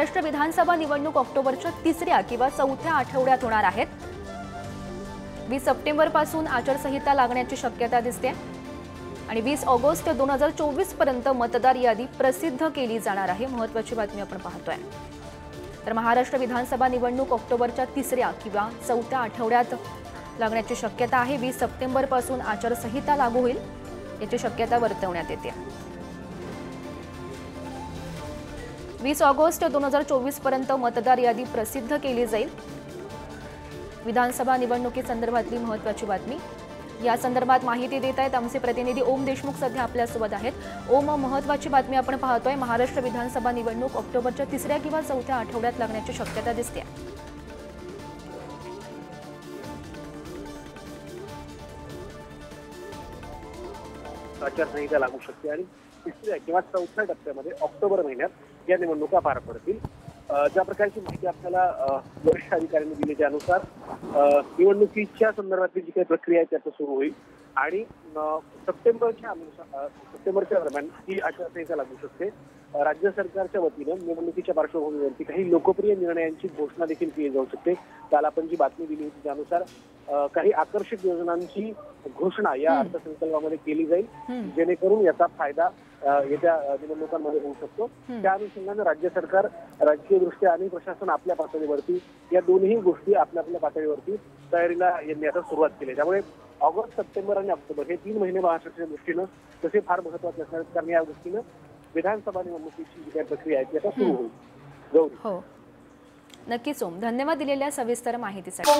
महाराष्ट्र विधानसभा निवडणूक ऑक्टोबरच्या 3ऱ्या किंवा 4थ्या आठवड्यात होणार आहेत। 20 सप्टेंबरपासून आचारसंहिता लागण्याची शक्यता दिसते आणि 20 ऑगस्ट 2024 पर्यंत मतदार यादी प्रसिद्ध केली जाणार आहे। महत्त्वाची बातमी आपण पाहतोय। तर महाराष्ट्र विधानसभा निवडणूक ऑक्टोबरच्या 3ऱ्या किंवा 4थ्या आठवड्यात लागण्याची शक्यता आहे। 20 सप्टेंबरपासून आचारसंहिता लागू होईल याची शक्यता वर्तवण्यात येते। 20 ऑगस्ट 2024 पर्यंत मतदार यादी प्रसिद्ध केली जाईल। विधानसभा निवडणुकीसंदर्भातली महत्त्वाची बातमी, या संदर्भात माहिती देत आहेत आमचे प्रतिनिधी ओम देशमुख सध्या आपल्या सोबत आहेत। ओम, महत्त्वाची बातमी आपण पाहतोय, महाराष्ट्र विधानसभा निवडणूक ऑक्टोबरच्या 3ऱ्या किंवा 4थ्या आठवड्यात लागण्याची शक्यता दिसते। आचारसंहिता लागू शकते आणि 3ऱ्या किंवा 4थ्या टप्प्यामध्ये ऑक्टोबर महिन्यात या निवडणुका पार पडतील। ज्या प्रकारची माहिती आपल्याला वरिष्ठ अधिकाऱ्यांनी दिली त्यानुसार निवडणुकीच्या संदर्भातली जी काही प्रक्रिया आहे त्याचं सुरू होईल आणि सप्टेंबरच्या दरम्यान ही आचारसंहिता लागू शकते। राज्य सरकारच्या वतीनं निवडणुकीच्या पार्श्वभूमीवरती काही लोकप्रिय निर्णयांची घोषणा देखील केली जाऊ शकते। काल आपण जी बातमी दिली होती त्यानुसार काही आकर्षक योजनांची घोषणा या अर्थसंकल्पामध्ये केली जाईल, जेणेकरून याचा फायदा येत्या निवडणुकांमध्ये होऊ शकतो। त्या अनुषंगाने राज्य सरकार राजकीय दृष्ट्या आणि प्रशासन आपल्या पातळीवरती या दोन्ही गोष्टी आपल्या पातळीवरती तयारीला यांनी आता सुरुवात केली। त्यामुळे ऑगस्ट, सप्टेंबर आणि ऑक्टोबर हे 3 महिने महाराष्ट्राच्या दृष्टीनं तसे फार महत्त्वाचे असणार आहेत, कारण या दृष्टीनं विधानसभा निवडणुकीची जी काही प्रक्रिया आहे ती आता सुरू होईल। गौरी, हो, नक्कीच ओम, धन्यवाद दिलेल्या सविस्तर माहितीसाठी।